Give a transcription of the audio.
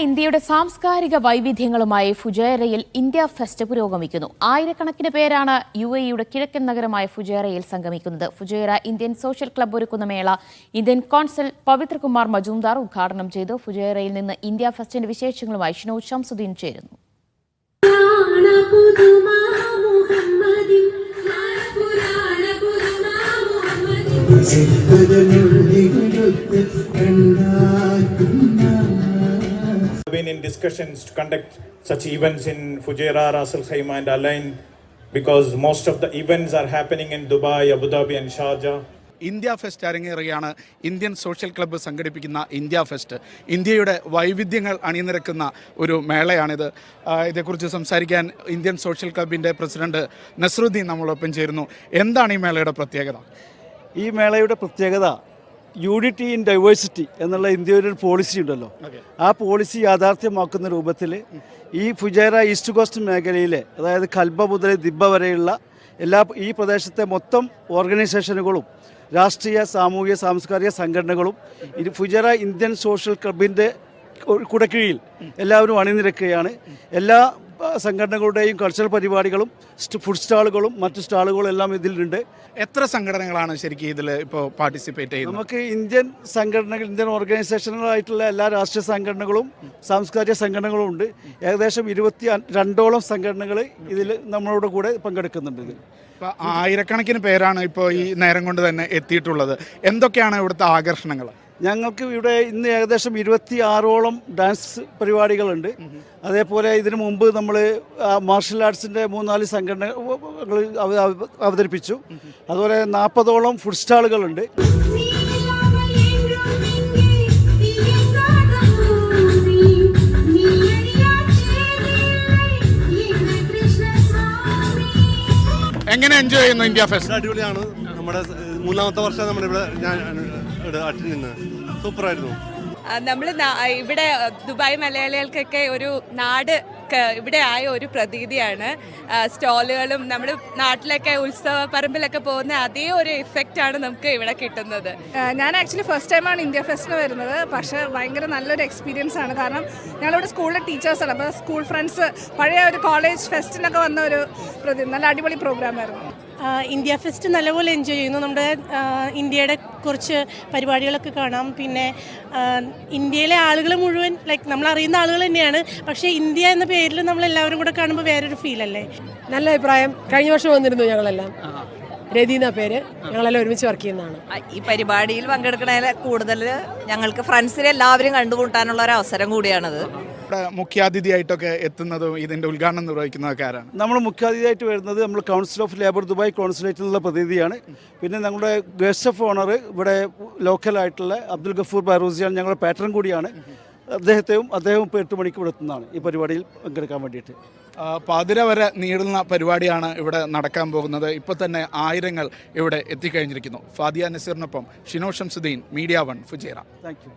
ഇന്ത്യയുടെ സാംസ്കാരിക വൈവിധ്യങ്ങളുമായി ഫുജൈറയിൽ India fest പുരോഗമിക്കുന്നു. ആയിരക്കണക്കിന് പേരാണ് UAEയുടെ കിഴക്കൻ നഗരമായ ഫുജൈറയിൽ സംഗമിക്കുന്നത്. ഫുജൈറ ഇന്ത്യൻ സോഷ്യൽ ക്ലബ്ബ് ഒരുക്കുന്ന മേള ഇന്ത്യൻ കോൺസൽ പവിത്രകുമാർ മജൂംദാർ ഉദ്ഘാടനം ചെയ്തു. ഫുജൈറയിൽ നിന്ന് ഇന്ത്യ ഫെസ്റ്റിന്റെ വിശേഷങ്ങളുമായി ഷിനോജ് ഷംസുദ്ദീൻ ചേരുന്നു. Been in discussions to conduct such events in Fujairah, Ras Al Khaimah and Al Ain because most of the events are happening in Dubai, Abu Dhabi and Sharjah. India fest അരങ്ങേറുകയാണ്. Indian social club സംഘടിപ്പിക്കുന്ന India fest ഇന്ത്യയുടെ വൈവിധ്യങ്ങൾ അണിനിരക്കുന്ന ഒരു മേളയാണിത്. ഇതേക്കുറിച്ച് സംസാരിക്കാൻ Indian social ക്ലബിൻ്റെ പ്രസിഡന്റ് നസ്രുദ്ദീൻ നമ്മളൊപ്പം ചേരുന്നു. എന്താണ് ഈ മേളയുടെ പ്രത്യേകത? ഈ മേളയുടെ പ്രത്യേകത യൂണിറ്റി ഇൻ ഡൈവേഴ്സിറ്റി എന്നുള്ള ഇന്ത്യയുടെ ഒരു പോളിസി ഉണ്ടല്ലോ, ആ പോളിസി യാഥാർത്ഥ്യമാക്കുന്ന രൂപത്തിൽ ഈ ഫുജൈറ ഈസ്റ്റ് കോസ്റ്റ് മേഖലയിലെ, അതായത് കൽബ മുതൽ ദിബ്ബ വരെയുള്ള ഈ പ്രദേശത്തെ മൊത്തം ഓർഗനൈസേഷനുകളും രാഷ്ട്രീയ സാമൂഹിക സാംസ്കാരിക സംഘടനകളും ഫുജൈറ ഇന്ത്യൻ സോഷ്യൽ ക്ലബിൻ്റെ കുടക്കീഴിൽ എല്ലാവരും അണിനിരക്കുകയാണ്. എല്ലാ സംഘടനകളുടെയും കൾച്ചറൽ പരിപാടികളും ഫുഡ് സ്റ്റാളുകളും മറ്റു സ്റ്റാളുകളും എല്ലാം ഇതിലുണ്ട്. എത്ര സംഘടനകളാണ് ശരിക്കും ഇതിൽ ഇപ്പോൾ പാർട്ടിസിപ്പേറ്റ് ചെയ്യുന്നത്? നമുക്ക് ഇന്ത്യൻ സംഘടനകൾ, ഇന്ത്യൻ ഓർഗനൈസേഷനുകളായിട്ടുള്ള എല്ലാ രാഷ്ട്രീയ സംഘടനകളും സാംസ്കാരിക സംഘടനകളും ഉണ്ട്. ഏകദേശം 22ഓളം സംഘടനകൾ ഇതിൽ നമ്മളോട് കൂടെ പങ്കെടുക്കുന്നുണ്ട്. ഇതിൽ ഇപ്പോൾ ആയിരക്കണക്കിന് പേരാണ് ഇപ്പോൾ ഈ നേരം കൊണ്ട് തന്നെ എത്തിയിട്ടുള്ളത്. എന്തൊക്കെയാണ് ഇവിടുത്തെ ആകർഷണങ്ങൾ? ഞങ്ങൾക്ക് ഇവിടെ ഇന്ന് ഏകദേശം 26ഓളം ഡാൻസ് പരിപാടികളുണ്ട്. അതേപോലെ ഇതിനു മുമ്പ് നമ്മൾ മാർഷൽ ആർട്സിൻ്റെ 3-4 സംഘടനകൾ അവതരിപ്പിച്ചു. അതുപോലെ 40ഓളം ഫുഡ് സ്റ്റാളുകളുണ്ട്. എങ്ങനെ എൻജോയ് ചെയ്യുന്നു ഇന്ത്യ ഫെസ്റ്റ്? അടിപൊളിയാണ്. നമ്മുടെ 3ാമത്തെ വർഷം നമ്മളിവിടെ അറ്റൻഡ് ചെയ്യുന്നത്. സൂപ്പറായിരുന്നു. നമ്മൾ ഇവിടെ ദുബായ് മലയാളികൾക്കൊക്കെ ഒരു നാട് ഇവിടെ ആയ ഒരു പ്രതീതിയാണ്. സ്റ്റോളുകളും നമ്മുടെ നാട്ടിലൊക്കെ ഉത്സവ പറമ്പിലൊക്കെ പോകുന്ന അതേ ഒരു ഇഫക്റ്റാണ് നമുക്ക് ഇവിടെ കിട്ടുന്നത്. ഞാൻ ആക്ച്വലി ഫസ്റ്റ് ടൈമാണ് ഇന്ത്യ ഫെസ്റ്റിന് വരുന്നത്. പക്ഷേ ഭയങ്കര നല്ലൊരു എക്സ്പീരിയൻസ് ആണ്. കാരണം ഞങ്ങളിവിടെ സ്കൂളിലെ ടീച്ചേഴ്സാണ്. അപ്പോൾ സ്കൂൾ ഫ്രണ്ട്സ് പഴയ ഒരു കോളേജ് ഫെസ്റ്റിനൊക്കെ വന്ന ഒരു നല്ല അടിപൊളി പ്രോഗ്രാമായിരുന്നു. ഇന്ത്യ ഫെസ്റ്റ് നല്ലപോലെ എൻജോയ് ചെയ്യുന്നു. നമ്മുടെ ഇന്ത്യയുടെ കുറച്ച് പരിപാടികളൊക്കെ കാണാം. പിന്നെ ഇന്ത്യയിലെ ആളുകൾ മുഴുവൻ നമ്മൾ അറിയുന്ന ആളുകൾ തന്നെയാണ്. പക്ഷേ ഇന്ത്യ എന്ന പേരിൽ നമ്മളെല്ലാവരും കൂടെ കാണുമ്പോൾ വേറൊരു ഫീലല്ലേ. നല്ല അഭിപ്രായം. കഴിഞ്ഞ വർഷം വന്നിരുന്നു ഞങ്ങളെല്ലാം. രതി എന്ന പേര്, ഞങ്ങളെല്ലാം ഒരുമിച്ച് വർക്ക് ചെയ്യുന്നതാണ്. ഈ പരിപാടിയിൽ പങ്കെടുക്കുന്നതിൽ കൂടുതൽ ഞങ്ങൾക്ക് ഫ്രണ്ട്സിനെ എല്ലാവരും കണ്ടുമുട്ടാനുള്ള ഒരു അവസരം കൂടിയാണത്. മുഖ്യാതിഥിയായിട്ടൊക്കെ എത്തുന്നതും ഇതിൻ്റെ ഉദ്ഘാടനം നിർവഹിക്കുന്നതൊക്കെ ആരാണ്? നമ്മൾ മുഖ്യാതിഥിയായിട്ട് വരുന്നത് നമ്മൾ കൗൺസിൽ ഓഫ് ലേബർ ദുബായ് കോൺസുലേറ്റിലുള്ള പ്രതിനിധിയാണ്. പിന്നെ ഞങ്ങളുടെ ഗസ്റ്റ് ഓഫ് ഓണർ ഇവിടെ ലോക്കലായിട്ടുള്ള അബ്ദുൽ ഗഫൂർ ബൈറൂസിയാണ്, ഞങ്ങളുടെ പാറ്റേൺ കൂടിയാണ്. അദ്ദേഹം ഇപ്പോൾ 8 മണിക്ക് ഇവിടെ എത്തുന്നതാണ് ഈ പരിപാടിയിൽ പങ്കെടുക്കാൻ വേണ്ടിയിട്ട്. പാതിര വരെ നീളുന്ന പരിപാടിയാണ് ഇവിടെ നടക്കാൻ പോകുന്നത്. ഇപ്പോൾ തന്നെ ആയിരങ്ങൾ ഇവിടെ എത്തിക്കഴിഞ്ഞിരിക്കുന്നു. ഫാദിയ നസീറിനൊപ്പം Shinoj Shamsuddin, media 1, Fujairah. Thank U.